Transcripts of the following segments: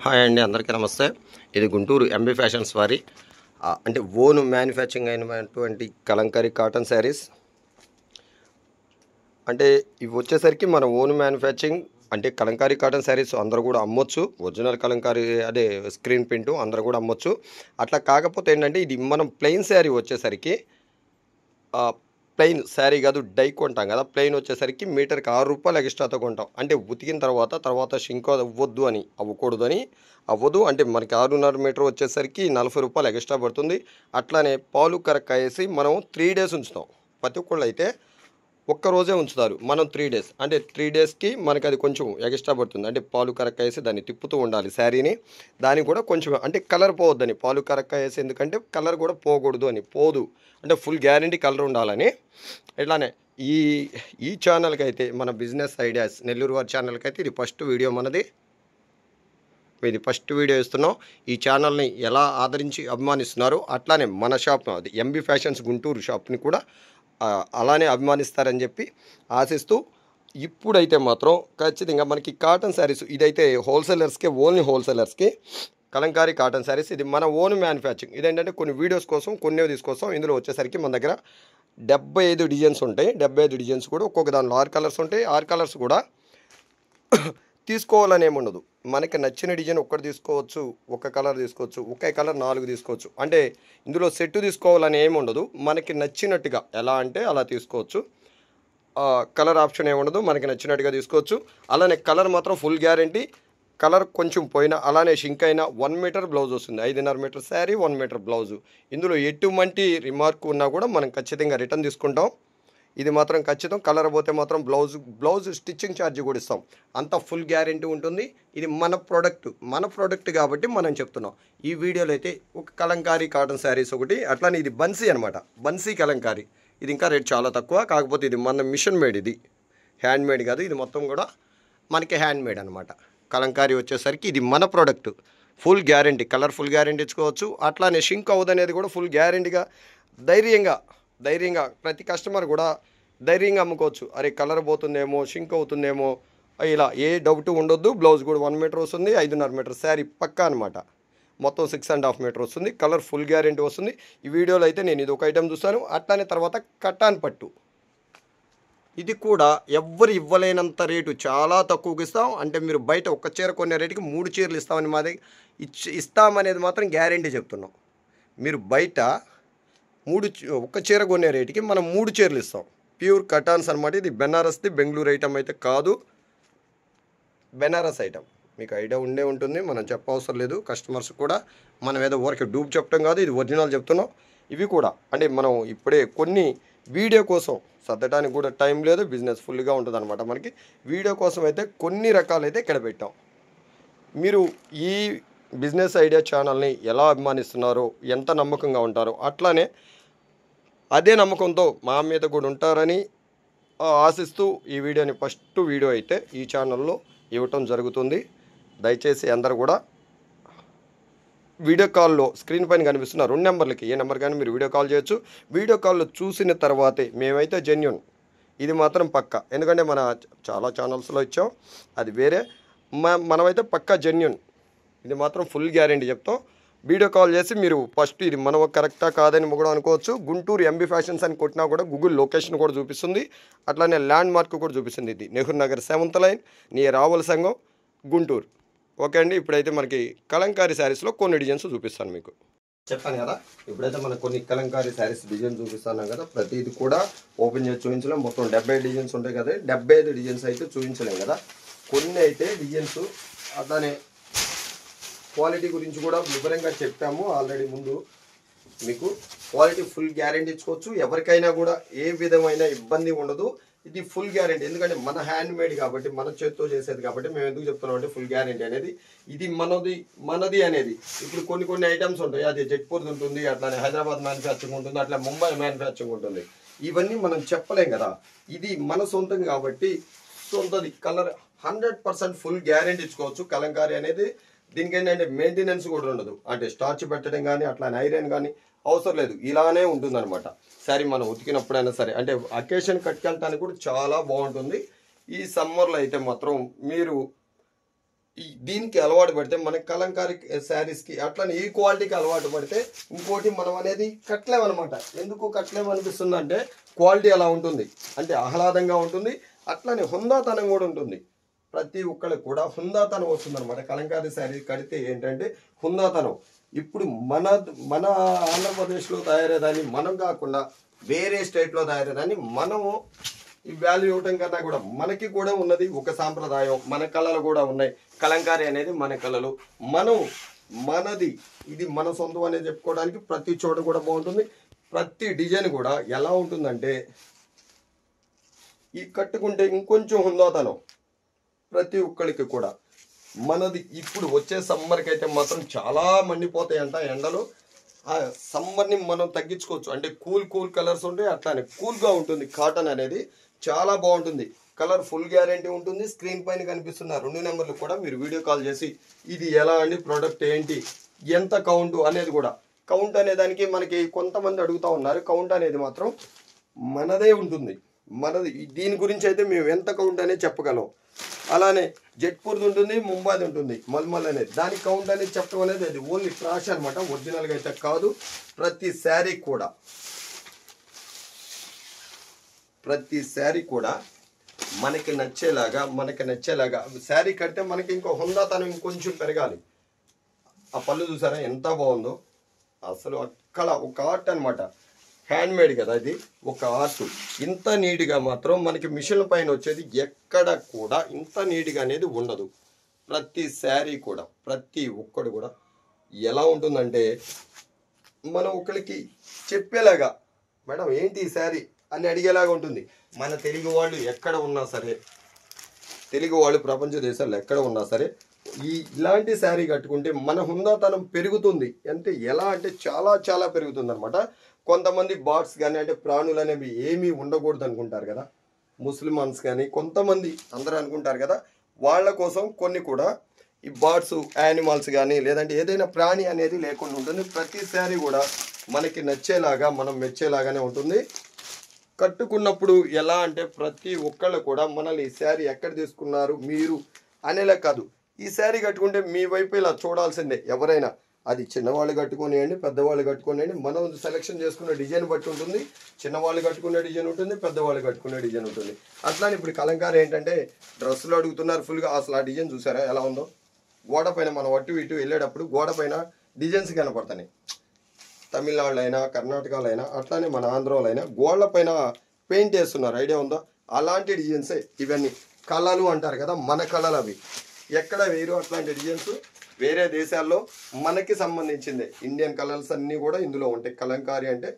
Hi అండి, అందరికీ నమస్తే. ఇది గుంటూరు ఎంబీ ఫ్యాషన్స్ వారి అంటే ఓన్ మ్యానుఫ్యాక్చరింగ్ అయినటువంటి కలంకారీ కాటన్ శారీస్. అంటే ఇవి వచ్చేసరికి మన ఓన్ మ్యానుఫ్యాక్చరింగ్ అంటే కలంకారీ కాటన్ శారీస్ అందరూ కూడా అమ్మొచ్చు. ఒరిజినల్ కలంకారీ అదే స్క్రీన్ ప్రింట్ అందరూ కూడా అమ్మొచ్చు. అట్లా కాకపోతే ఏంటంటే ఇది మనం ప్లెయిన్ శారీ వచ్చేసరికి ప్లెయిన్ శారీ కాదు, డై కొంటాం కదా. ప్లెయిన్ వచ్చేసరికి మీటర్కి ₹6 ఎక్స్ట్రాతో కొంటాం. అంటే ఉతికిన తర్వాత షింక్ అవ్వద్దు అని అవ్వదు అంటే మనకి 6.5 మీటర్ వచ్చేసరికి ₹40 ఎక్స్ట్రా పడుతుంది. అట్లానే పాలు కరక్క వేసి మనం 3 డేస్ ఉంచుతాం. ప్రతి ఒక్కళ్ళు అయితే ఒక్కరోజే ఉంచుతారు, మనం 3 డేస్. అంటే 3 డేస్కి మనకి అది కొంచెం ఎక్స్ట్రా పడుతుంది. అంటే పాలు కరక్క వేసి దాన్ని తిప్పుతూ ఉండాలి శారీని. దానికి కూడా కొంచెం అంటే కలర్ పోవద్దని పాలు కరక్క వేసి, ఎందుకంటే కలర్ కూడా పోకూడదు అని, పోదు అంటే ఫుల్ గ్యారంటీ కలర్ ఉండాలని. ఇట్లానే ఈ ఈ ఛానల్కి అయితే మన బిజినెస్ ఐడియాస్ నెల్లూరు వారి ఛానల్కి అయితే ఇది ఫస్ట్ వీడియో ఇస్తున్నాం. ఈ ఛానల్ని ఎలా ఆదరించి అభిమానిస్తున్నారు అట్లానే మన షాప్ అది ఎంబీ ఫ్యాషన్స్ గుంటూరు షాప్ని కూడా అలానే అభిమానిస్తారని చెప్పి ఆశిస్తూ, ఇప్పుడైతే మాత్రం ఖచ్చితంగా మనకి కాటన్ శారీస్ ఇదైతే హోల్సేలర్స్కి, ఓన్లీ హోల్సేలర్స్కి కలంకారీ కాటన్ శారీస్. ఇది మన ఓన్ మ్యానుఫ్యాక్చరింగ్. ఇదేంటంటే కొన్ని వీడియోస్ కోసం కొన్ని తీసుకొస్తాం. ఇందులో వచ్చేసరికి మన దగ్గర 75 డిజైన్స్ ఉంటాయి. 75 డిజైన్స్ కూడా ఒక్కొక్క దానిలో 6 కలర్స్ ఉంటాయి. 6 కలర్స్ కూడా తీసుకోవాలని ఏముండదు. మనకి నచ్చిన డిజైన్ ఒక్కటి తీసుకోవచ్చు, ఒక కలర్ తీసుకోవచ్చు, ఒకే కలర్ 4 తీసుకోవచ్చు. అంటే ఇందులో సెట్ తీసుకోవాలని ఏమి ఉండదు. మనకి నచ్చినట్టుగా ఎలా అంటే అలా తీసుకోవచ్చు. కలర్ ఆప్షన్ ఏముండదు, మనకి నచ్చినట్టుగా తీసుకోవచ్చు. అలానే కలర్ మాత్రం ఫుల్ గ్యారంటీ. కలర్ కొంచెం పోయినా అలానే షింక్ అయినా 1 మీటర్ బ్లౌజ్ వస్తుంది. 5.5 మీటర్ శారీ, 1 మీటర్ బ్లౌజు. ఇందులో ఎటువంటి రిమార్క్ ఉన్నా కూడా మనం ఖచ్చితంగా రిటర్న్ తీసుకుంటాం. ఇది మాత్రం ఖచ్చితం. కలర్ పోతే మాత్రం బ్లౌజ్ స్టిచ్చింగ్ ఛార్జ్ కూడా ఇస్తాం. అంతా ఫుల్ గ్యారంటీ ఉంటుంది. ఇది మన ప్రోడక్ట్ కాబట్టి మనం చెప్తున్నాం. ఈ వీడియోలో అయితే ఒక కలంకారీ కాటన్ శారీస్ ఒకటి, అట్లానే ఇది బన్సీ అనమాట. బన్సీ కలంకారీ ఇది ఇంకా రేట్ చాలా తక్కువ. కాకపోతే ఇది మన మిషన్ మేడ్, ఇది హ్యాండ్ మేడ్ కాదు. ఇది మొత్తం కూడా మనకి హ్యాండ్ మేడ్ అనమాట. కలంకారీ వచ్చేసరికి ఇది మన product, full guarantee. Colour full guarantee ఇచ్చుకోవచ్చు. అట్లానే షింక్ అవుదనేది కూడా ఫుల్ గ్యారంటీగా ధైర్యంగా ప్రతి కస్టమర్ కూడా ధైర్యంగా అమ్ముకోవచ్చు. అరే కలర్ పోతుందేమో, షింక్ అవుతుందేమో, ఇలా ఏ డౌట్ ఉండొద్దు. బ్లౌజ్ కూడా 1 మీటర్ వస్తుంది. 5.5 మీటర్ శారీ పక్కా అనమాట. మొత్తం 6.5 మీటర్ వస్తుంది. కలర్ ఫుల్ గ్యారంటీ వస్తుంది. ఈ వీడియోలో అయితే నేను ఇది ఒక ఐటెం చూస్తాను. అట్లానే తర్వాత కటాన్ పట్టు, ఇది కూడా ఎవ్వరు ఇవ్వలేనంత రేటు, చాలా తక్కువకి ఇస్తాం. అంటే మీరు బయట ఒక చీర కొనే రేటుకి 3 చీరలు ఇస్తామని మాది ఇస్తామనేది మాత్రం గ్యారంటీ చెప్తున్నాం. మీరు బయట ఒక చీర కొనే రేటుకి మనం 3 చీరలు ఇస్తాం. ప్యూర్ కటాన్స్ అనమాట. ఇది బెనారస్ది, బెంగళూరు ఐటమ్ అయితే కాదు, బెనారస్ ఐటమ్. మీకు ఐడియా ఉంటుంది, మనం చెప్పవసరం లేదు. కస్టమర్స్ కూడా మనం ఏదో ఊరికి డూప్ చెప్పడం కాదు, ఇది ఒరిజినల్ చెప్తున్నాం. ఇవి కూడా అంటే మనం ఇప్పుడే కొన్ని వీడియో కోసం సర్దడానికి కూడా టైం లేదు, బిజినెస్ ఫుల్గా ఉంటుంది అనమాట. మనకి వీడియో కోసం అయితే కొన్ని రకాలైతే ఇక్కడ పెట్టాం. మీరు ఈ బిజినెస్ ఐడియా ఛానల్ని ఎలా అభిమానిస్తున్నారో, ఎంత నమ్మకంగా ఉంటారో, అట్లానే అదే నమ్మకంతో మా మీద కూడా ఉంటారని ఆశిస్తూ ఈ వీడియోని ఫస్ట్ వీడియో అయితే ఈ ఛానల్లో ఇవ్వటం జరుగుతుంది. దయచేసి అందరూ కూడా వీడియో కాల్లో స్క్రీన్ పైన కనిపిస్తున్న 2 నెంబర్లకి, ఏ నెంబర్ కానీ మీరు వీడియో కాల్ చేయొచ్చు. వీడియో కాల్లో చూసిన తర్వాతే మేమైతే జెన్యూన్, ఇది మాత్రం పక్కా. ఎందుకంటే మన చాలా ఛానల్స్లో ఇచ్చాం, అది వేరే. మనమైతే పక్కా జెన్యూన్, ఇది మాత్రం ఫుల్ గ్యారంటీ చెప్తాం. వీడియో కాల్ చేసి మీరు ఫస్ట్ ఇది మనం కరెక్టా కాదని కూడా అనుకోవచ్చు. గుంటూరు ఎంబీ ఫ్యాషన్స్ అని కొట్టినా కూడా గూగుల్ లొకేషన్ కూడా చూపిస్తుంది. అట్లానే ల్యాండ్ మార్క్ కూడా చూపిస్తుంది. ఇది Nehru Nagar 7th line, near Ravula సంఘం, గుంటూరు. ఓకే అండి. ఇప్పుడైతే మనకి కలంకారీ శారీస్లో కొన్ని డిజైన్స్ చూపిస్తాను మీకు. చెప్పాను కదా, ఇప్పుడైతే మనకు కొన్ని కలంకారీ శారీస్ డిజైన్ చూపిస్తాను కదా. ప్రతిది కూడా ఓపెన్ చేసి చూపించలేం. మొత్తం 75 డిజైన్స్ ఉంటాయి కదా. 75 డిజైన్స్ అయితే చూపించలేం కదా. కొన్ని అయితే డిజైన్స్ అట్లానే క్వాలిటీ గురించి కూడా వివరంగా చెప్పాము ఆల్రెడీ. ముందు మీకు క్వాలిటీ ఫుల్ గ్యారంటీ ఇచ్చుకోవచ్చు. ఎవరికైనా కూడా ఏ విధమైన ఇబ్బంది ఉండదు. ఇది ఫుల్ గ్యారంటీ. ఎందుకంటే మన హ్యాండ్ మేడ్ కాబట్టి, మన చేతితో చేసేది కాబట్టి మేము ఎందుకు చెప్తున్నాం అంటే ఫుల్ గ్యారంటీ అనేది. ఇది మనది అనేది. ఇప్పుడు కొన్ని ఐటమ్స్ ఉంటాయి, అది జైపూర్ ఉంటుంది, అట్లానే హైదరాబాద్ మ్యానుఫ్యాక్చరింగ్ ఉంటుంది, అట్లా ముంబై మ్యానుఫ్యాక్చరింగ్ ఉంటుంది. ఇవన్నీ మనం చెప్పలేం కదా. ఇది మన సొంతం కాబట్టి సొంతది. కలర్ 100% ఫుల్ గ్యారంటీ ఇచ్చుకోవచ్చు. కలంకారీ అనేది దీనికి ఏంటంటే మెయింటెనెన్స్ కూడా ఉండదు. అంటే స్టార్చ్ పెట్టడం కానీ అట్లానే ఐరన్ కానీ అవసరం లేదు, ఇలానే ఉంటుందన్నమాట. సరే మనం ఉతికినప్పుడైనా సరే, అంటే అకేషన్ కట్టుకెళ్ళటానికి కూడా చాలా బాగుంటుంది. ఈ సమ్మర్లో అయితే మాత్రం మీరు దీనికి అలవాటు పడితే మన కలంకారీ శారీస్కి అట్లనే ఈ క్వాలిటీకి అలవాటు పడితే ఇంకోటి మనం అనేది కట్టలేమన్నమాట. ఎందుకు కట్టలేమనిపిస్తుంది అంటే క్వాలిటీ అలా ఉంటుంది, అంటే ఆహ్లాదంగా ఉంటుంది, అట్లనే హుందాతనం కూడా ఉంటుంది. ప్రతి ఒక్కరికి కూడా హుందాతనం వస్తుంది అనమాట. కలంకారీ శారీ కడితే ఏంటంటే హుందాతనం. ఇప్పుడు మన మన ఆంధ్రప్రదేశ్లో తయారయ్యేదాన్ని మనం కాకుండా వేరే స్టేట్లో తయారయ్యేదాన్ని మనము ఈ వాల్యూ ఇవ్వటం కన్నా కూడా మనకి కూడా ఉన్నది ఒక సాంప్రదాయం, మన కళలు కూడా ఉన్నాయి. కలంకారీ అనేది మన కళలు, మనం మనది, ఇది మన సొంతం అనేది చెప్పుకోవడానికి ప్రతి చోట కూడా బాగుంటుంది. ప్రతి డిజైన్ కూడా ఎలా ఉంటుందంటే ఈ కట్టుకుంటే ఇంకొంచెం హుందాతనం ప్రతి ఒక్కరికి కూడా. మనది ఇప్పుడు వచ్చే సమ్మర్కి అయితే మాత్రం చాలా మండిపోతాయంట ఎండలు. ఆ సమ్మర్ని మనం తగ్గించుకోవచ్చు, అంటే కూల్ కలర్స్ ఉంటాయి, అట్లానే కూల్గా ఉంటుంది. కాటన్ అనేది చాలా బాగుంటుంది, కలర్ ఫుల్ గ్యారంటీ ఉంటుంది. స్క్రీన్ పైన కనిపిస్తున్న 2 నెంబర్లు కూడా మీరు వీడియో కాల్ చేసి ఇది ఎలా అండి, ప్రోడక్ట్ ఏంటి, ఎంత కౌంట్ అనేది కూడా, కౌంట్ అనే దానికి మనకి కొంతమంది అడుగుతూ ఉన్నారు. కౌంట్ అనేది మాత్రం మనదే ఉంటుంది, మనది. దీని గురించి అయితే మేము ఎంత కౌంట్ అనేది చెప్పగలం. అలానే జెట్పూర్ది ఉంటుంది, ముంబాయిది ఉంటుంది, మల్మల్ అనేది, దానికి కౌంట్ అనేది చెప్పడం అనేది అది ఓన్లీ ట్రాష్ అనమాట, ఒరిజినల్గా అయితే కాదు. ప్రతి శారీ కూడా మనకి నచ్చేలాగా శారీ కడితే మనకి ఇంకో హుందాతనం ఇంకొంచెం పెరగాలి. ఆ పళ్ళు చూసారా ఎంత బాగుందో, అసలు అక్కడ ఒక ఆర్ట్ అనమాట. హ్యాండ్మేడ్ కదా ఇది, ఒక ఆర్ట్. ఇంత నీట్గా మాత్రం మనకి మిషన్ పైన వచ్చేది ఎక్కడ కూడా ఇంత నీట్గా అనేది ఉండదు. ప్రతి శారీ కూడా ప్రతి ఒక్కడు కూడా ఎలా ఉంటుందంటే మనం ఒకరికి చెప్పేలాగా, మేడం ఏంటి ఈ శారీ అని అడిగేలాగా ఉంటుంది. మన తెలుగు వాళ్ళు ఎక్కడ ఉన్నా సరే, తెలుగు వాళ్ళు ప్రపంచ దేశాల్లో ఎక్కడ ఉన్నా సరే ఇలాంటి శారీ కట్టుకుంటే మన హుందాతనం పెరుగుతుంది. అంటే ఎలా అంటే చాలా పెరుగుతుంది అనమాట. కొంతమంది బాట్స్ కానీ, అంటే ప్రాణులు అనేవి ఏమీ ఉండకూడదు అనుకుంటారు కదా ముస్లిమాన్స్ కానీ, కొంతమంది అందరూ అనుకుంటారు కదా, వాళ్ళ కోసం కొన్ని కూడా ఈ బాట్స్, యానిమల్స్ కానీ లేదంటే ఏదైనా ప్రాణి అనేది లేకుండా ఉంటుంది. ప్రతి శారీ కూడా మనకి నచ్చేలాగా, మనం మెచ్చేలాగానే ఉంటుంది. కట్టుకున్నప్పుడు ఎలా అంటే ప్రతి ఒక్కళ్ళు కూడా మనల్ని ఈ శారీ ఎక్కడ తీసుకున్నారు మీరు అనేలా కాదు, ఈ శారీ కట్టుకుంటే మీ వైపు ఇలా చూడాల్సిందే ఎవరైనా. అది చిన్నవాళ్ళు కట్టుకునేయండి, పెద్దవాళ్ళు కట్టుకునేయండి, మనం సెలెక్షన్ చేసుకునే డిజైన్ బట్టి ఉంటుంది. చిన్నవాళ్ళు కట్టుకునే డిజైన్ ఉంటుంది, పెద్దవాళ్ళు కట్టుకునే డిజైన్ ఉంటుంది. అట్లానే ఇప్పుడు కలంకారీ ఏంటంటే డ్రెస్సులు అడుగుతున్నారు ఫుల్గా. అసలు ఆ డిజైన్ చూసారా ఎలా ఉందో? గోడ పైన మనం అటు ఇటు వెళ్ళేటప్పుడు గోడ పైన డిజైన్స్ కనపడతాయి. తమిళనాడులో అయినా, కర్ణాటకలో అయినా, అట్లానే మన ఆంధ్రాలో అయినా గోడల పైన పెయింట్ వేస్తున్నారు, ఐడియా ఉందా? అలాంటి డిజైన్సే ఇవన్నీ. కళలు అంటారు కదా, మన కళలు అవి. ఎక్కడ వేరు అట్లాంటి డిజైన్స్ వేరే దేశాల్లో మనకి సంబంధించిందే. ఇండియన్ కలర్స్ అన్నీ కూడా ఇందులో ఉంటాయి. కలంకారీ అంటే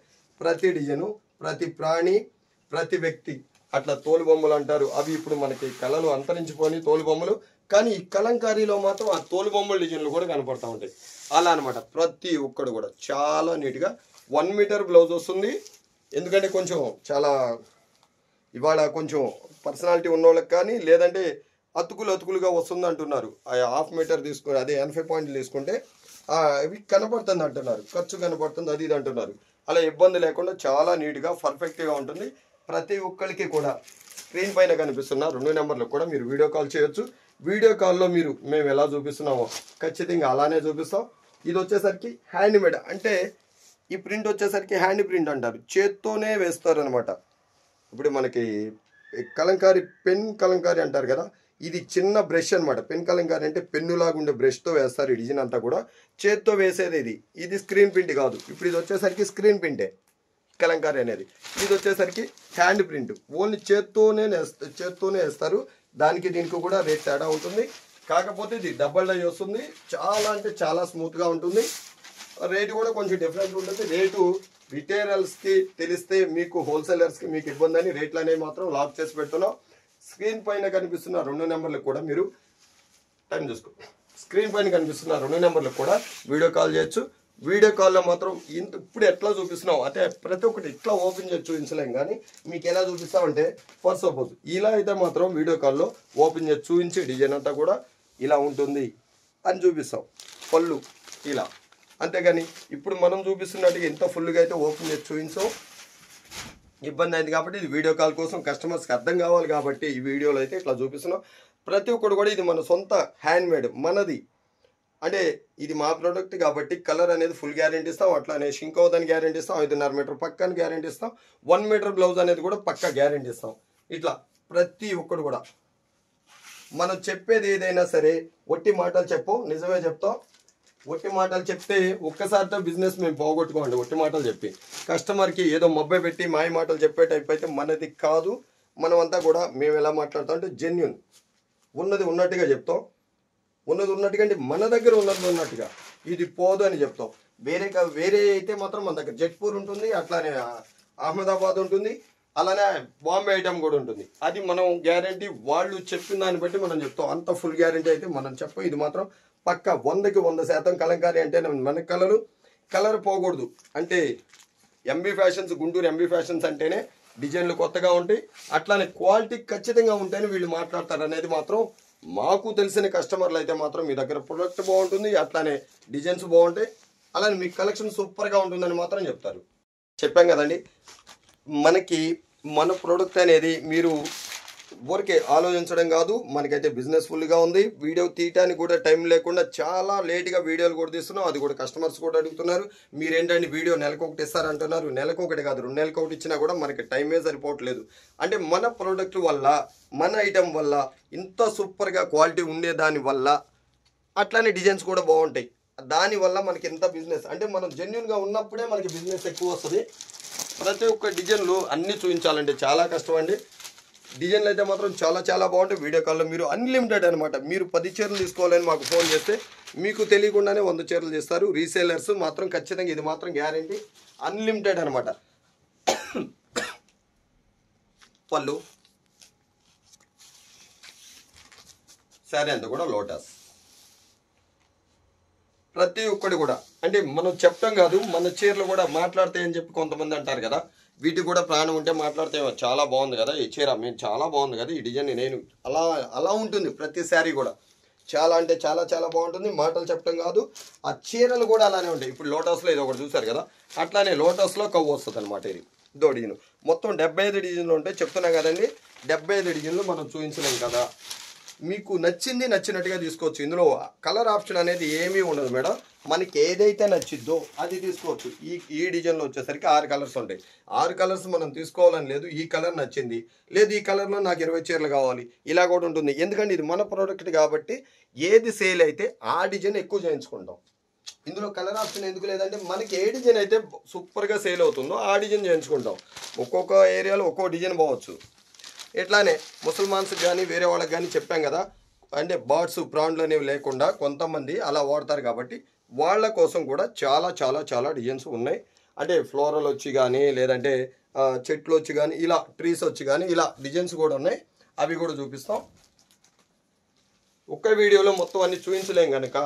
ప్రతి డిజైను, ప్రతి ప్రాణి, ప్రతి వ్యక్తి, అట్లా తోలుబొమ్మలు అంటారు. అవి ఇప్పుడు మనకి కళలు అంతరించిపోయి తోలుబొమ్మలు, కానీ ఈ కలంకారీలో మాత్రం ఆ తోలుబొమ్మల డిజైన్లు కూడా కనపడతా ఉంటాయి. అలా అనమాట. ప్రతి ఒక్కడు కూడా చాలా నీట్గా 1 మీటర్ బ్లౌజ్ వస్తుంది. ఎందుకంటే కొంచెం చాలా ఇవాళ కొంచెం పర్సనాలిటీ ఉన్నోళ్ళకి కానీ, లేదంటే అతుకులుగా వస్తుంది అంటున్నారు. ఆ 1/2 మీటర్ తీసుకుని, అదే 80 పాయింట్లు తీసుకుంటే అవి కనపడుతుంది అంటున్నారు, ఖర్చు కనపడుతుంది, అది ఇది అంటున్నారు. అలా ఇబ్బంది లేకుండా చాలా నీట్గా పర్ఫెక్ట్గా ఉంటుంది. ప్రతి ఒక్కరికి కూడా స్క్రీన్ పైన కనిపిస్తున్న 2 నెంబర్లకు కూడా మీరు వీడియో కాల్ చేయొచ్చు. వీడియో కాల్లో మేము ఎలా చూపిస్తున్నామో ఖచ్చితంగా అలానే చూపిస్తాం. ఇది వచ్చేసరికి హ్యాండ్మేడ్, అంటే ఈ ప్రింట్ వచ్చేసరికి హ్యాండ్ ప్రింట్ అంటారు, చేత్తోనే వేస్తారు అనమాట. ఇప్పుడు మనకి కలంకారీ, పెన్ కలంకారీ అంటారు కదా, ఇది చిన్న బ్రష్ అనమాట. పెన్ కలంకారీ అంటే పెన్నులాగా ఉండే బ్రష్తో వేస్తారు ఈ డిజైన్ అంతా కూడా. చేత్తో వేసేది ఇది స్క్రీన్ ప్రింట్ కాదు. ఇప్పుడు ఇది వచ్చేసరికి స్క్రీన్ ప్రింటే కలంకారీ అనేది. ఇది వచ్చేసరికి హ్యాండ్ ప్రింట్, ఓన్లీ చేత్తోనే వేస్తారు. దానికి దీనికి కూడా రేట్ తేడా ఉంటుంది. కాకపోతే ఇది డబల్ డై వస్తుంది, చాలా అంటే చాలా స్మూత్గా ఉంటుంది. రేటు కూడా కొంచెం డిఫరెంట్ ఉంటుంది. రేటు రిటైలర్స్కి తెలిస్తే మీకు, హోల్సేలర్స్కి మీకు ఇబ్బంది అని రేట్లు అనేవి మాత్రం లాక్ చేసి పెడుతున్నాం. స్క్రీన్ పైన కనిపిస్తున్న 2 నెంబర్లకు కూడా మీరు టైం చూసుకో. స్క్రీన్ పైన కనిపిస్తున్న 2 నెంబర్లకు కూడా వీడియో కాల్ చేయొచ్చు. వీడియో కాల్లో మాత్రం ఇప్పుడు ఎట్లా చూపిస్తున్నాం అంటే ప్రతి ఒక్కటి ఇట్లా ఓపెన్ చేసి చూపించలేం, కానీ మీకు ఎలా చూపిస్తామంటే ఫర్ సపోజ్ ఇలా అయితే మాత్రం వీడియో కాల్లో ఓపెన్ చేసి చూపించి డిజైన్ అంతా కూడా ఇలా ఉంటుంది అని చూపిస్తాం. పళ్ళు ఇలా, అంతేగాని ఇప్పుడు మనం చూపిస్తున్నట్టుగా ఎంత ఫుల్గా అయితే ఓపెన్ చేసి చూపించాం ఇబ్బంది అయింది. కాబట్టి ఇది వీడియో కాల్ కోసం కస్టమర్స్కి అర్థం కావాలి కాబట్టి ఈ వీడియోలో అయితే ఇట్లా చూపిస్తున్నాం. ప్రతి ఒక్కటి కూడా ఇది మన సొంత హ్యాండ్మేడ్ మనది. అంటే ఇది మా ప్రోడక్ట్ కాబట్టి కలర్ అనేది ఫుల్ గ్యారెంటీ ఇస్తాం. అట్లానే షింక్ అవుదని గ్యారెంటీ ఇస్తాం. 5.5 మీటర్ పక్కన గ్యారెంటీ ఇస్తాం. 1 మీటర్ బ్లౌజ్ అనేది కూడా పక్కా గ్యారెంటీ ఇస్తాం. ఇట్లా ప్రతి ఒక్కటి కూడా మనం చెప్పేది ఏదైనా సరే ఒట్టి మాటలు చెప్పు, నిజమే చెప్తాం. ఒట్టి మాటలు చెప్తే ఒక్కసారితో బిజినెస్ మేము పోగొట్టుకోండి. ఒట్టి మాటలు చెప్పి కస్టమర్కి ఏదో మబ్బై పెట్టి మాయ మాటలు చెప్పే టైప్ అయితే మనది కాదు. మనమంతా కూడా మేము ఎలా మాట్లాడతాం అంటే జెన్యున్, ఉన్నది ఉన్నట్టుగా చెప్తాం. ఉన్నది ఉన్నట్టుగా అంటే మన దగ్గర ఉన్నది ఉన్నట్టుగా, ఇది పోదు అని చెప్తాం. వేరే అయితే మాత్రం మన దగ్గర జైపూర్ ఉంటుంది, అట్లానే అహ్మదాబాద్ ఉంటుంది, అలానే బాంబే ఐటమ్ కూడా ఉంటుంది. అది మనం గ్యారంటీ వాళ్ళు చెప్పిన దాన్ని బట్టి మనం చెప్తాం. అంత ఫుల్ గ్యారంటీ అయితే మనం చెప్పం. ఇది మాత్రం పక్క 100కి 100% కలంకారీ అంటే మన కలర్ పోకూడదు. అంటే MB fashions, Guntur MB fashions అంటేనే డిజైన్లు కొత్తగా ఉంటాయి, అట్లానే క్వాలిటీ ఖచ్చితంగా ఉంటాయని వీళ్ళు మాట్లాడతారు అనేది మాత్రం మాకు తెలిసిన కస్టమర్లు అయితే మాత్రం మీ దగ్గర ప్రొడక్ట్ బాగుంటుంది, అట్లానే డిజైన్స్ బాగుంటాయి, అలానే మీ కలెక్షన్ సూపర్గా ఉంటుందని మాత్రం చెప్తారు. చెప్పాం కదండి, మనకి మన ప్రోడక్ట్ అనేది మీరు ఊరికే ఆలోచించడం కాదు. మనకైతే బిజినెస్ ఫుల్గా ఉంది. వీడియో తీయటానికి కూడా టైం లేకుండా చాలా లేట్గా వీడియోలు కూడా తీస్తున్నాం. అది కూడా కస్టమర్స్ కూడా అడుగుతున్నారు, మీరేంటండి వీడియో నెలకొకటి ఇస్తారంటున్నారు. నెలకొకటి కాదు, 2 నెలలకొకటి ఇచ్చినా కూడా మనకి టైమే సరిపోవట్లేదు. అంటే మన ప్రోడక్ట్ వల్ల, మన ఐటెం వల్ల, ఇంత సూపర్గా క్వాలిటీ ఉండేదాని వల్ల, అట్లానే డిజైన్స్ కూడా బాగుంటాయి. దానివల్ల మనకి ఎంత బిజినెస్ అంటే మనం జెన్యున్గా ఉన్నప్పుడే మనకి బిజినెస్ ఎక్కువ వస్తుంది. ప్రతి ఒక్క డిజైన్లు అన్నీ చూపించాలంటే చాలా కష్టం అండి. డిజైన్లు అయితే మాత్రం చాలా చాలా బాగుంటాయి. వీడియో కాల్లో మీరు అన్లిమిటెడ్ అనమాట. మీరు 10 చీరలు తీసుకోవాలని మాకు ఫోన్ చేస్తే మీకు తెలియకుండానే 100 చీరలు చేస్తారు. రీసేలర్స్ మాత్రం ఖచ్చితంగా ఇది మాత్రం గ్యారంటీ అన్లిమిటెడ్ అనమాట. పళ్ళు శారీ అంతా కూడా లోటస్. ప్రతి ఒక్కటి కూడా అంటే మనం చెప్పడం కాదు, మన చీరలు కూడా మాట్లాడతాయని చెప్పి కొంతమంది అంటారు కదా, వీటికి కూడా ప్రాణం ఉంటే మాట్లాడితే చాలా బాగుంది కదా ఈ చీర, మేము చాలా బాగుంది కదా ఈ డిజైన్, నేను అలా ఉంటుంది. ప్రతి శారీ కూడా చాలా అంటే చాలా చాలా బాగుంటుంది. మాటలు చెప్పడం కాదు, ఆ చీరలు కూడా అలానే ఉంటాయి. ఇప్పుడు లోటస్లో ఇది ఒకటి చూసారు కదా, అట్లానే లోటస్లో కవ్వు వస్తుంది అనమాట. ఇది ఇదో డిజైన్ మొత్తం 75 డిజైన్లు ఉంటాయి. చెప్తున్నా కదండి, 75 డిజైన్లు మనం చూపించలేం కదా. మీకు నచ్చింది నచ్చినట్టుగా తీసుకోవచ్చు. ఇందులో కలర్ ఆప్షన్ అనేది ఏమీ ఉండదు మేడం. మనకి ఏదైతే నచ్చిద్దో అది తీసుకోవచ్చు. ఈ డిజైన్లో వచ్చేసరికి 6 కలర్స్ ఉంటాయి. 6 కలర్స్ మనం తీసుకోవాలని లేదు. ఈ కలర్ నచ్చింది, లేదు ఈ కలర్లో నాకు 20 చీరలు కావాలి, ఇలా కూడా ఉంటుంది. ఎందుకంటే ఇది మన ప్రోడక్ట్ కాబట్టి ఏది సేల్ అయితే ఆ డిజైన్ ఎక్కువ చేయించుకుంటాం. ఇందులో కలర్ ఆప్షన్ ఎందుకు లేదంటే మనకి ఏ డిజైన్ అయితే సూపర్గా సేల్ అవుతుందో ఆ డిజైన్ చేయించుకుంటాం. ఒక్కొక్క ఏరియాలో ఒక్కో డిజైన్ పోవచ్చు. ఇట్లానే ముసల్మాన్స్ కానీ వేరే వాళ్ళకి కానీ చెప్పాం కదా, అంటే బర్డ్స్ ప్రాండ్లు అనేవి లేకుండా కొంతమంది అలా వాడతారు కాబట్టి వాళ్ళ కోసం కూడా చాలా చాలా చాలా డిజైన్స్ ఉన్నాయి. అంటే ఫ్లోరల్ వచ్చి కానీ, లేదంటే చెట్లు వచ్చి కానీ, ఇలా ట్రీస్ వచ్చి కానీ, ఇలా డిజైన్స్ కూడా ఉన్నాయి. అవి కూడా చూపిస్తాం. ఒక్క వీడియోలో మొత్తం అన్ని చూపించలేం కనుక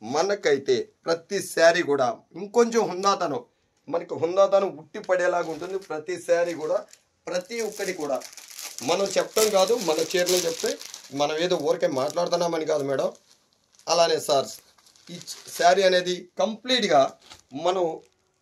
మనకైతే ప్రతి శారీ కూడా ఇంకొంచెం హుందాతనం, మనకి హుందాతనం ఉట్టి పడేలాగా ఉంటుంది. ప్రతి శారీ కూడా ప్రతి ఒక్కటి కూడా మనం చెప్పడం కాదు, మన చీరలో చెప్తే మనం ఏదో ఊరికే మాట్లాడుతున్నామని కాదు మేడం. అలానే సార్ ఈ శారీ అనేది కంప్లీట్గా మనం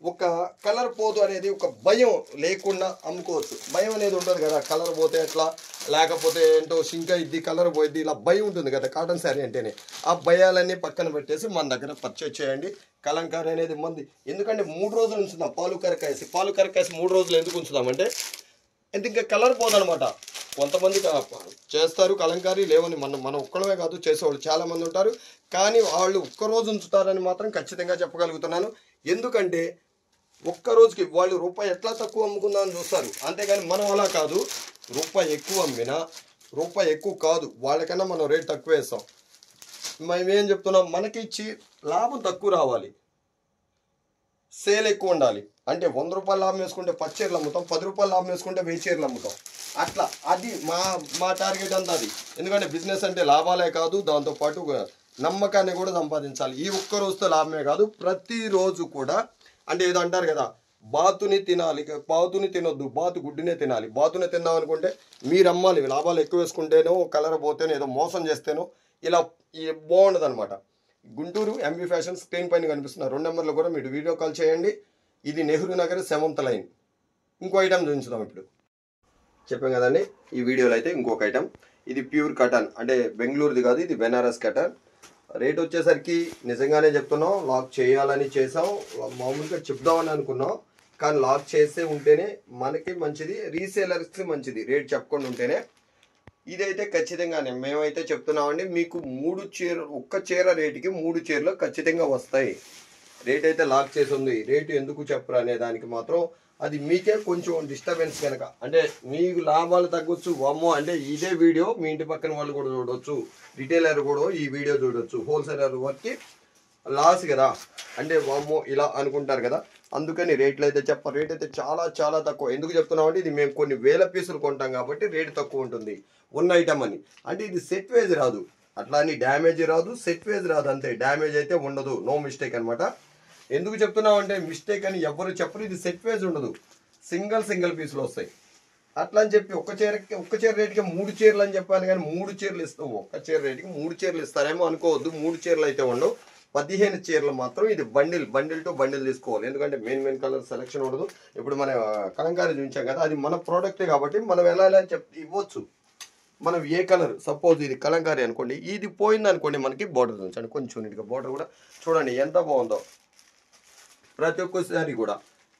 ఒక కలర్ పోదు అనేది ఒక భయం లేకుండా అమ్ముకోవచ్చు. భయం అనేది ఉంటుంది కదా, కలర్ పోతే ఎట్లా, లేకపోతే ఏంటో షింక్ అయింది, కలర్ పోయిద్ది, ఇలా భయం ఉంటుంది కదా కాటన్ శారీ అంటేనే. ఆ భయాలన్నీ పక్కన పెట్టేసి మన దగ్గర పర్చేజ్ చేయండి. కలంకారీ అనేది మంది. ఎందుకంటే 3 రోజులు ఉంచుదాం పాలు కరకాసి 3 రోజులు ఎందుకు ఉంచుదామంటే ఇంకా కలర్ పోదనమాట. కొంతమంది చేస్తారు కలంకారీ, లేవని మనం ఒక్కడమే కాదు చేసేవాళ్ళు చాలామంది ఉంటారు. కానీ వాళ్ళు ఒక్కరోజు ఉంచుతారని మాత్రం ఖచ్చితంగా చెప్పగలుగుతున్నాను. ఎందుకంటే ఒక్కరోజుకి వాళ్ళు రూపాయి ఎట్లా తక్కువ అమ్ముకుందామని చూస్తారు. అంతేగాని మనం అలా కాదు, రూపాయి ఎక్కువ అమ్మినా రూపాయి ఎక్కువ కాదు, వాళ్ళకన్నా మనం రేట్ తక్కువ వేస్తాం. మేమేం చెప్తున్నాం, మనకి లాభం తక్కువ రావాలి, సేల్ ఎక్కువ ఉండాలి. అంటే 100 రూపాయలు లాభం వేసుకుంటే 10 చీరలు అమ్ముతాం, 10 రూపాయలు లాభం వేసుకుంటే 1000 చీరలు అమ్ముతాం. అట్లా అది మా టార్గెట్ అంతా అది. ఎందుకంటే బిజినెస్ అంటే లాభాలే కాదు, దాంతోపాటు నమ్మకాన్ని కూడా సంపాదించాలి. ఈ ఒక్క రోజుతో లాభమే కాదు, ప్రతిరోజు కూడా. అంటే ఏదో అంటారు కదా, బాతుని తినాలి, బాతుని తినొద్దు, బాతు గుడ్డునే తినాలి. బాతునే తిందాం అనుకుంటే మీరు అమ్మాలి, లాభాలు ఎక్కువ వేసుకుంటేనో, కలర్ పోతేనో, ఏదో మోసం చేస్తేనో ఇలా బాగుండదు అనమాట. గుంటూరు ఎంబీ ఫ్యాషన్ స్క్రీన్ పైన కనిపిస్తున్న 2 నెంబర్లు కూడా మీరు వీడియో కాల్ చేయండి. ఇది నెహ్రూ నగర్ 7th లైన్. ఇంకో ఐటమ్ చూపించుదాం. ఇప్పుడు చెప్పాం కదండి, ఈ వీడియోలో అయితే ఇంకొక ఐటమ్. ఇది ప్యూర్ కటన్, అంటే బెంగళూరుది కాదు, ఇది బెనారస్ కటన్. రేట్ వచ్చేసరికి నిజంగానే చెప్తున్నాం, లాక్ చేయాలని చేసాం, మామూలుగా చెప్దామని అనుకున్నాం, కానీ లాక్ చేస్తే ఉంటేనే మనకి మంచిది, రీసేలర్స్కి మంచిది, రేట్ చెప్పకుండా ఉంటేనే. ఇదైతే ఖచ్చితంగానే మేమైతే చెప్తున్నామండి, మీకు ఒక్క చీర రేటుకి 3 చీరలు ఖచ్చితంగా వస్తాయి. రేట్ అయితే లాక్ చేసి ఉంది. రేటు ఎందుకు చెప్పరు అనే దానికి మాత్రం అది మీకే కొంచెం డిస్టర్బెన్స్ కనుక, అంటే మీకు లాభాలు తగ్గొచ్చు. వామ్మో అంటే ఇదే వీడియో మీ ఇంటి పక్కన వాళ్ళు కూడా చూడవచ్చు, రిటైలర్ కూడా ఈ వీడియో చూడవచ్చు, హోల్సేలర్ వర్క్కి లాస్ కదా, అంటే వామ్మో ఇలా అనుకుంటారు కదా. అందుకని రేట్లు అయితే చెప్ప రేట్ అయితే చాలా చాలా తక్కువ. ఎందుకు చెప్తున్నామంటే ఇది మేము కొన్ని వేల పీసులు కొంటాం కాబట్టి రేటు తక్కువ ఉంటుంది ఉన్న ఐటమ్ అని. అంటే ఇది సెట్ వేజ్ రాదు, అట్లా అని డ్యామేజ్ రాదు, సెట్ వేజ్ రాదు, అంతే. డ్యామేజ్ అయితే ఉండదు, నో మిస్టేక్ అనమాట. ఎందుకు చెప్తున్నామంటే మిస్టేక్ అని ఎవ్వరు చెప్పరు, ఇది సెట్ వేజ్ ఉండదు, సింగిల్ పీసులు వస్తాయి. అట్లా అని చెప్పి ఒక్క చీర రేటుకి 3 చీరలు అని చెప్పాను, కానీ 3 చీరలు ఇస్తాం. ఒక్క చీర రేటుకి 3 చీరలు ఇస్తారేమో అనుకోవద్దు, 3 చీరలు అయితే ఉండవు, 15 చీరలు మాత్రం. ఇది బండిల్ టు బండిల్ తీసుకోవాలి, ఎందుకంటే మెయిన్ కలర్ సెలెక్షన్ ఉండదు. ఇప్పుడు మన కలంకారీ చూపించాం కదా, అది మన ప్రోడక్టే కాబట్టి మనం ఎలా ఇవ్వచ్చు. మనం ఏ కలర్, సపోజ్ ఇది కలంకారీ అనుకోండి, ఇది పోయింది అనుకోండి, మనకి బోర్డర్ ఉంచండి కొంచెం నీట్గా. బోర్డర్ కూడా చూడండి ఎంత బాగుందో, ప్రతి ఒక్కసారి కూడా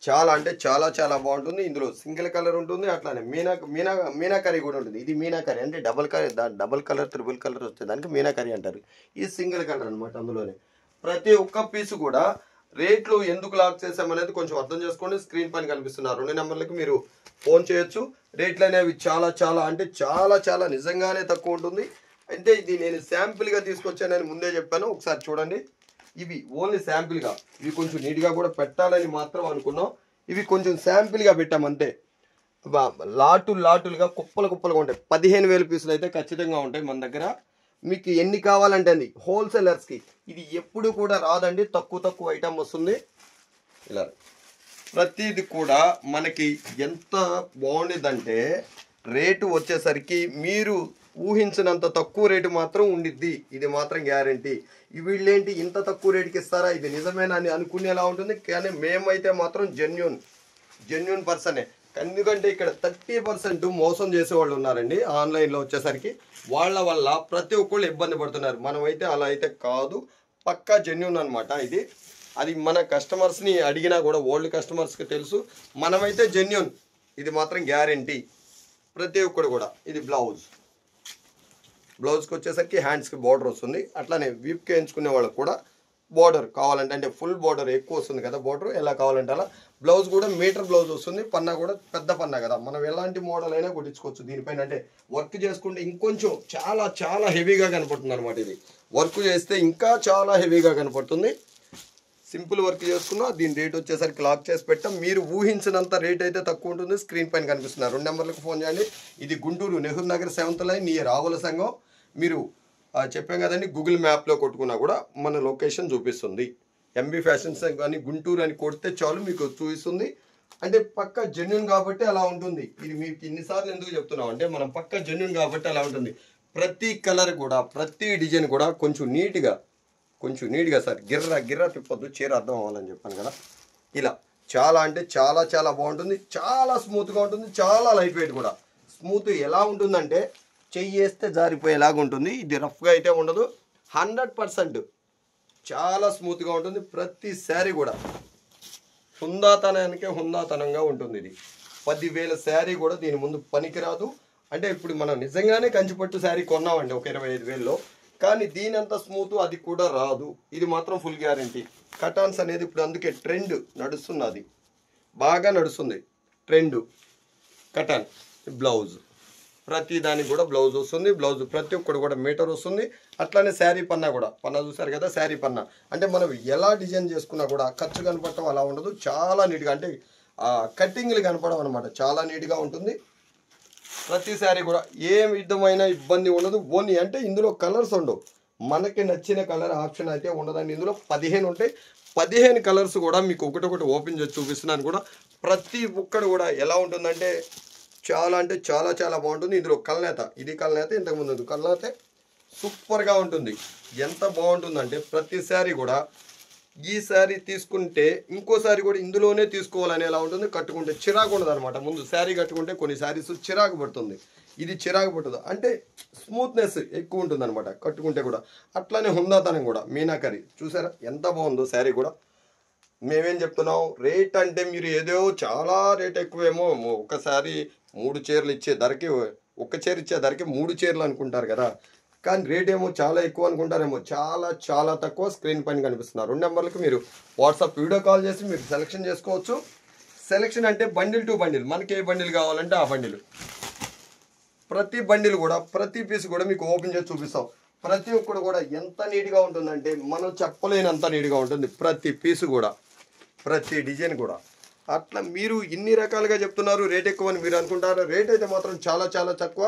చాలా అంటే చాలా చాలా బాగుంటుంది. ఇందులో సింగిల్ కలర్ ఉంటుంది, అట్లానే మీనాకరీ కూడా ఉంటుంది. ఇది మీనాకరీ అంటే డబల్ కలర్ ట్రిపుల్ కలర్ వస్తే దానికి మీనాకరీ అంటారు. ఇది సింగిల్ కలర్ అనమాట. అందులోనే ప్రతి ఒక్క పీసు కూడా రేట్లు ఎందుకు లాక్ చేసామనేది కొంచెం అర్థం చేసుకోండి. స్క్రీన్ పైన కనిపిస్తున్న 2 నెంబర్లకు మీరు ఫోన్ చేయొచ్చు. రేట్లు అనేవి చాలా చాలా అంటే చాలా చాలా నిజంగానే తక్కువ ఉంటుంది. అంటే ఇది నేను శాంపిల్గా తీసుకొచ్చానని ముందే చెప్పాను, ఒకసారి చూడండి. ఇవి ఓన్లీ శాంపిల్గా, ఇవి కొంచెం నీట్గా కూడా పెట్టాలని మాత్రం అనుకున్నాం. ఇవి కొంచెం శాంపిల్గా పెట్టామంతే. లాటులుగా కుప్పలుగా ఉంటాయి. 15,000 పీసులు అయితే ఖచ్చితంగా ఉంటాయి మన దగ్గర. మీకు ఎన్ని కావాలంటే అండి, హోల్సేలర్స్కి ఇది ఎప్పుడు కూడా రాదండి, తక్కువ ఐటమ్ వస్తుంది. ఇలా ప్రతిది కూడా మనకి ఎంత బాగుండిద్దంటే రేటు వచ్చేసరికి మీరు ఊహించినంత తక్కువ రేటు మాత్రం ఉండిద్ది, ఇది మాత్రం గ్యారంటీ. వీళ్ళేంటి ఇంత తక్కువ రేటుకి ఇస్తారా, ఇది నిజమేనా అని అనుకునేలా ఉంటుంది. కానీ మేమైతే మాత్రం జెన్యున్ పర్సనే. ఎందుకంటే ఇక్కడ 30% మోసం చేసేవాళ్ళు ఉన్నారండి ఆన్లైన్లో వచ్చేసరికి. వాళ్ళ వల్ల ప్రతి ఒక్కళ్ళు ఇబ్బంది పడుతున్నారు. మనమైతే అలా అయితే కాదు, పక్కా జెన్యున్ అనమాట ఇది. అది మన కస్టమర్స్ని అడిగినా కూడా ఓల్డ్ కస్టమర్స్కి తెలుసు, మనమైతే జెన్యున్, ఇది మాత్రం గ్యారంటీ ప్రతి ఒక్కడు కూడా. ఇది బ్లౌజ్కి వచ్చేసరికి హ్యాండ్స్కి బార్డర్ వస్తుంది. అట్లానే వీప్కి ఎంచుకునే వాళ్ళకి కూడా బార్డర్ కావాలంటే, అంటే ఫుల్ బార్డర్ ఎక్కువ వస్తుంది కదా బార్డర్, ఎలా కావాలంటే అలా. బ్లౌజ్ కూడా మీటర్ బ్లౌజ్ వస్తుంది, పన్నా కూడా పెద్ద పన్నా కదా, మనం ఎలాంటి మోడల్ అయినా కుట్టించుకోవచ్చు దీనిపైన. అంటే వర్క్ చేసుకుంటే ఇంకొంచెం చాలా చాలా హెవీగా కనపడుతుంది అనమాట. ఇది వర్క్ చేస్తే ఇంకా చాలా హెవీగా కనపడుతుంది. సింపుల్ వర్క్ చేసుకున్నా దీని రేట్ వచ్చేసరికి లాక్ చేసి పెట్టాం. మీరు ఊహించినంత రేట్ అయితే తక్కువ ఉంటుంది. స్క్రీన్ పైన కనిపిస్తున్నారు 2 నెంబర్లకు ఫోన్ చేయండి. ఇది Guntur Nehru Nagar 7th line near Ravula సంఘం. మీరు చెప్పాం కదండి, గూగుల్ మ్యాప్లో కొట్టుకున్నా కూడా మన లొకేషన్ చూపిస్తుంది. ఎంబీ ఫ్యాషన్స్ కానీ గుంటూరు అని కొడితే చాలు మీకు చూపిస్తుంది. అంటే పక్క జెన్యున్ కాబట్టి అలా ఉంటుంది. ఇది మీకు ఇన్నిసార్లు ఎందుకు చెప్తున్నాం అంటే మనం పక్క జెన్యున్ కాబట్టి అలా ఉంటుంది. ప్రతి కలర్ కూడా ప్రతి డిజైన్ కూడా కొంచెం నీట్గా సార్ గిర్రా తిప్పొద్దు, చీర అర్థం అవ్వాలని చెప్పాను కదా. ఇలా చాలా అంటే చాలా చాలా బాగుంటుంది, చాలా స్మూత్గా ఉంటుంది, చాలా లైట్ వెయిట్ కూడా. స్మూత్ ఎలా ఉంటుందంటే చెయ్యి వేస్తే జారిపోయేలాగా ఉంటుంది. ఇది రఫ్గా అయితే ఉండదు, 100% చాలా స్మూత్గా ఉంటుంది. ప్రతి శారీ కూడా హుందాతనంగా ఉంటుంది. ఇది 10,000 శారీ కూడా దీని ముందు పనికిరాదు. అంటే ఇప్పుడు మనం నిజంగానే కంచిపట్టు శారీ కొన్నామండి ఒక 25,000లో, కానీ దీని అంత స్మూత్ అది కూడా రాదు. ఇది మాత్రం ఫుల్ గ్యారంటీ. కటాన్స్ అనేది ఇప్పుడు అందుకే ట్రెండ్ నడుస్తున్నది, బాగా నడుస్తుంది ట్రెండ్. కటాన్ బ్లౌజ్ ప్రతి దానికి కూడా బ్లౌజ్ వస్తుంది. బ్లౌజ్ ప్రతి ఒక్కటి కూడా మీటర్ వస్తుంది. అట్లానే శారీ పన్నా చూసారు కదా, శారీ పన్నా అంటే మనం ఎలా డిజైన్ చేసుకున్నా కూడా ఖర్చు కనపడటం అలా ఉండదు. చాలా నీట్గా అంటే కట్టింగ్లు కనపడడం అనమాట, చాలా నీట్గా ఉంటుంది. ప్రతి శారీ కూడా ఏ విధమైన ఇబ్బంది ఉండదు. ఓన్లీ అంటే ఇందులో కలర్స్ ఉండవు, మనకి నచ్చిన కలర్ ఆప్షన్ అయితే ఉండదండి. ఇందులో 15 ఉంటాయి. 15 కలర్స్ కూడా మీకు ఒకటొకటి ఓపెన్ చేసి చూపిస్తున్నాను కూడా. ప్రతి ఒక్కడు కూడా ఎలా ఉంటుందంటే చాలా అంటే చాలా చాలా బాగుంటుంది. ఇందులో కల్నేత, ఇది కల్నేత, ఇంతకుముందు కల్నేత సూపర్గా ఉంటుంది. ఎంత బాగుంటుందంటే ప్రతి శారీ కూడా ఈ శారీ తీసుకుంటే ఇంకోసారి కూడా ఇందులోనే తీసుకోవాలని ఎలా ఉంటుంది. కట్టుకుంటే చిరాకు ఉండదు అనమాట. ముందు శారీ కట్టుకుంటే కొన్ని శారీస్ చిరాకు పడుతుంది, ఇది చిరాకు పుట్టదు, అంటే స్మూత్నెస్ ఎక్కువ ఉంటుంది అనమాట కట్టుకుంటే కూడా. అట్లానే హుందాతనం కూడా, మీనాకరి చూసారా ఎంత బాగుందో శారీ కూడా. మేమేం చెప్తున్నాం, రేట్ అంటే మీరు ఏదో చాలా రేట్ ఎక్కువేమో, ఒకసారి 3 చీరలు ఇచ్చే ధరకి, ఒక్క చీర ఇచ్చే ధరకి 3 చీరలు అనుకుంటారు కదా, కానీ రేట్ ఏమో చాలా ఎక్కువ అనుకుంటారేమో. చాలా చాలా తక్కువ. స్క్రీన్ పైన కనిపిస్తున్నారు 2 నెంబర్లకు మీరు వాట్సాప్ వీడియో కాల్ చేసి మీరు సెలెక్షన్ చేసుకోవచ్చు. సెలెక్షన్ అంటే బండిల్ టు బండిల్, మనకి ఏ బండిల్ కావాలంటే ఆ బండిల్, ప్రతి బండిల్ కూడా ప్రతి పీస్ కూడా మీకు ఓపెన్ చేసి చూపిస్తాం. ప్రతి ఒక్కడు కూడా ఎంత నీట్గా ఉంటుందంటే మనం చెప్పలేనంత నీట్గా ఉంటుంది. ప్రతి పీసు కూడా, ప్రతి డిజైన్ కూడా. అట్లా మీరు ఇన్ని రకాలుగా చెప్తున్నారు రేట్ ఎక్కువ అని మీరు అనుకుంటారు. రేట్ అయితే మాత్రం చాలా చాలా తక్కువ.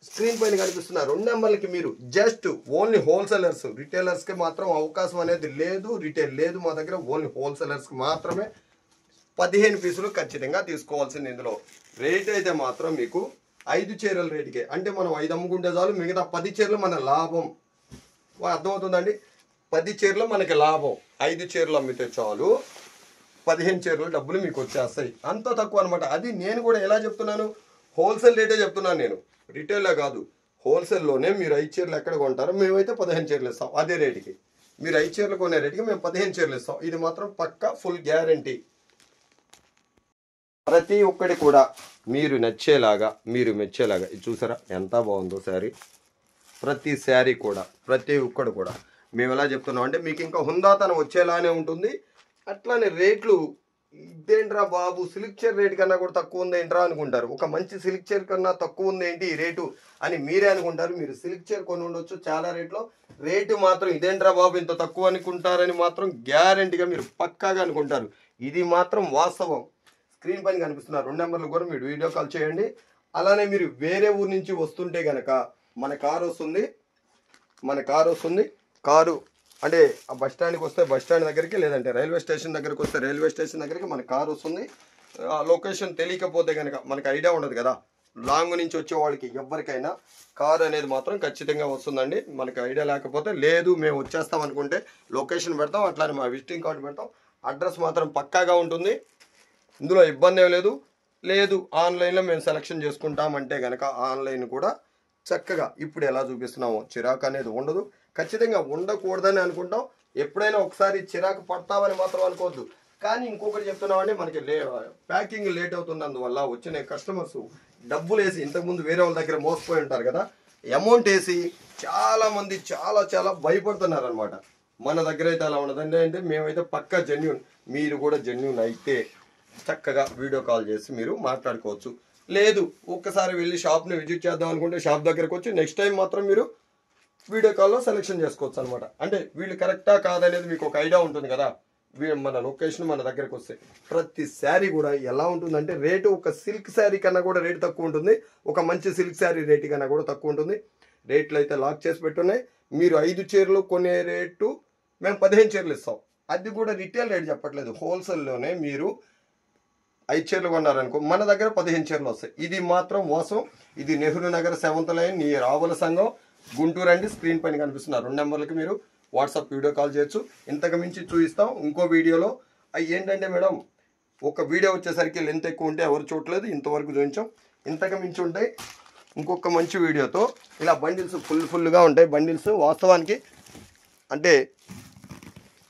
స్క్రీన్ పైన కనిపిస్తున్న 2 నెంబర్లకి మీరు జస్ట్ ఓన్లీ హోల్సేలర్స్, రిటైలర్స్కి మాత్రం అవకాశం అనేది లేదు, రిటైల్ లేదు మా దగ్గర. ఓన్లీ హోల్సేలర్స్కి మాత్రమే 15 పీసులు ఖచ్చితంగా తీసుకోవాల్సింది. ఇందులో రేట్ అయితే మాత్రం మీకు 5 చీరల రేటుకే, అంటే మనం 5 అమ్ముకుంటే చాలు, మిగతా 10 చీరలు మన లాభం. అర్థమవుతుందండి? 10 చీరలు మనకి లాభం. 5 చీరలు అమ్మితే చాలు, 15 చీరలు డబ్బులు మీకు వచ్చేస్తాయి. అంత తక్కువ అనమాట. అది నేను కూడా ఎలా చెప్తున్నాను, హోల్సేల్ రేటే చెప్తున్నాను నేను, రిటైల్లో కాదు. హోల్సేల్లోనే మీరు 5 చీరలు ఎక్కడ కొంటారో మేమైతే 15 చీరలు ఇస్తాం అదే రేటుకి. మీరు 5 చీరలు కొనే రేటుకి మేము 15 చీరలు ఇస్తాం. ఇది మాత్రం పక్కా ఫుల్ గ్యారంటీ. ప్రతి ఒక్కటి కూడా మీరు నచ్చేలాగా, మీరు మెచ్చేలాగా. ఇది చూసారా ఎంత బాగుందో శారీ. ప్రతి శారీ కూడా, ప్రతి ఒక్కడు కూడా మేము ఎలా చెప్తున్నాం అంటే మీకు ఇంకా హుందాతనం వచ్చేలానే ఉంటుంది. అట్లానే రేట్లు, ఇదేంట్రా బాబు సిల్క్ చైర్ రేట్ కన్నా కూడా తక్కువ ఉంది ఏంట్రా అనుకుంటారు. ఒక మంచి సిల్క్ చైర్ కన్నా తక్కువ ఉంది ఏంటి ఈ రేటు అని మీరే అనుకుంటారు. మీరు సిల్క్ చైర్ కొని ఉండొచ్చు చాలా రేట్లో, రేటు మాత్రం ఇదేంట్రా బాబు ఇంత తక్కువ అనుకుంటారని మాత్రం గ్యారంటీగా మీరు పక్కాగా అనుకుంటారు. ఇది మాత్రం వాస్తవం. స్క్రీన్ పైన కనిపిస్తున్న 2 నెంబర్లు కూడా మీరు వీడియో కాల్ చేయండి. అలానే మీరు వేరే ఊరు నుంచి వస్తుంటే కనుక మన కారు వస్తుంది, కారు అంటే ఆ బస్ స్టాండ్కి వస్తే బస్ స్టాండ్ దగ్గరికి, లేదంటే రైల్వే స్టేషన్ దగ్గరికి వస్తే రైల్వే స్టేషన్ దగ్గరికి మన కారు వస్తుంది. ఆ లొకేషన్ తెలియకపోతే కనుక మనకు ఐడియా ఉండదు కదా, లాంగ్ నుంచి వచ్చే వాళ్ళకి ఎవరికైనా కారు అనేది మాత్రం ఖచ్చితంగా వస్తుందండి. మనకి ఐడియా లేకపోతే లేదు మేము వచ్చేస్తాం అనుకుంటే లొకేషన్ పెడతాం, అట్లానే మా విజిటింగ్ కార్డు పెడతాం. అడ్రస్ మాత్రం పక్కాగా ఉంటుంది, ఇందులో ఇబ్బంది ఏం లేదు. లేదు ఆన్లైన్లో మేము సెలెక్షన్ చేసుకుంటామంటే కనుక ఆన్లైన్ కూడా చక్కగా ఇప్పుడు ఎలా చూపిస్తున్నామో చిరాకు అనేది ఉండదు. ఖచ్చితంగా ఉండకూడదని అనుకుంటాం. ఎప్పుడైనా ఒకసారి చిరాకు పడతామని మాత్రం అనుకోవద్దు. కానీ ఇంకొకటి చెప్తున్నామంటే మనకి ప్యాకింగ్ లేట్ అవుతున్నందువల్ల వచ్చిన కస్టమర్స్ డబ్బులు వేసి, ఇంతకుముందు వేరే వాళ్ళ దగ్గర మోసపోయి ఉంటారు కదా, అమౌంట్ వేసి చాలామంది చాలా భయపడుతున్నారు అనమాట. మన దగ్గర అయితే అలా ఉండదండి. అంటే మేమైతే పక్కా జెన్యూన్, మీరు కూడా జెన్యూన్ అయితే చక్కగా వీడియో కాల్ చేసి మీరు మాట్లాడుకోవచ్చు. లేదు ఒక్కసారి వెళ్ళి షాప్ని విజిట్ చేద్దాం అనుకుంటే షాప్ దగ్గరకు వచ్చి నెక్స్ట్ టైం మాత్రం మీరు వీడియో కాల్లో సెలెక్షన్ చేసుకోవచ్చు అనమాట. అంటే వీళ్ళు కరెక్టా కాదనేది మీకు ఒక ఐడియా ఉంటుంది కదా. మన లొకేషన్ మన దగ్గరకు వస్తే ప్రతి శారీ కూడా ఎలా ఉంటుందంటే రేటు ఒక సిల్క్ శారీ కన్నా కూడా రేటు తక్కువ ఉంటుంది, ఒక మంచి సిల్క్ శారీ రేటు కన్నా కూడా తక్కువ ఉంటుంది. రేట్లు అయితే లాక్ చేసి పెట్టున్నాయి. మీరు 5 చీరలు కొనే రేటు మేము 15 చీరలు ఇస్తాం. అది కూడా రిటైల్ రేట్ చెప్పట్లేదు, హోల్సేల్లోనే మీరు 5 చీరలు కొన్నారనుకో మన దగ్గర 15 చీరలు వస్తాయి. ఇది మాత్రం మోసం. ఇది నెహ్రూ నగర్ 7th లైన్, నీ రావుల సంఘం, గుంటూరు అండి. స్క్రీన్ పైన కనిపిస్తున్న 2 నెంబర్లకి మీరు వాట్సాప్ వీడియో కాల్ చేయొచ్చు. ఇంతకు మించి చూపిస్తాం ఇంకో వీడియోలో. అవి ఏంటంటే మేడం ఒక వీడియో వచ్చేసరికి లెంత్ ఎక్కువ ఉంటే ఎవరు చూడలేదు, ఇంతవరకు చూపించాం. ఇంతకు మించి ఉంటాయి ఇంకొక మంచి వీడియోతో. ఇలా బండిల్స్ ఫుల్గా ఉంటాయి. బండిల్స్ వాస్తవానికి అంటే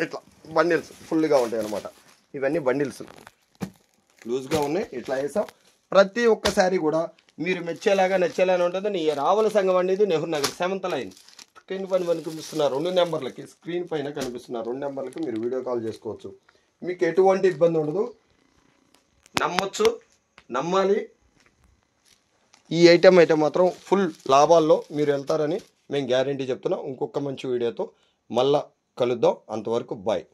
ఇట్లా బండిల్స్ ఫుల్గా ఉంటాయి అన్నమాట. ఇవన్నీ బండిల్స్ లూజ్గా ఉన్నాయి, ఇట్లా వేసాం. ప్రతి ఒక్క శారీ కూడా మీరు మెచ్చేలాగా నచ్చేలాగా ఉంటుంది. నీ రావుల సంఘం అనేది Nehru Nagar 7th line. Screen పైన కనిపిస్తున్న 2 నెంబర్లకి, స్క్రీన్ పైన కనిపిస్తున్న 2 నెంబర్లకి మీరు వీడియో కాల్ చేసుకోవచ్చు. మీకు ఎటువంటి ఇబ్బంది ఉండదు, నమ్మొచ్చు, నమ్మాలి. ఈ ఐటెం అయితే మాత్రం ఫుల్ లాభాల్లో మీరు వెళ్తారని మేము గ్యారంటీ చెప్తున్నాం. ఇంకొక మంచి వీడియోతో మళ్ళా కలుద్దాం. అంతవరకు బాయ్.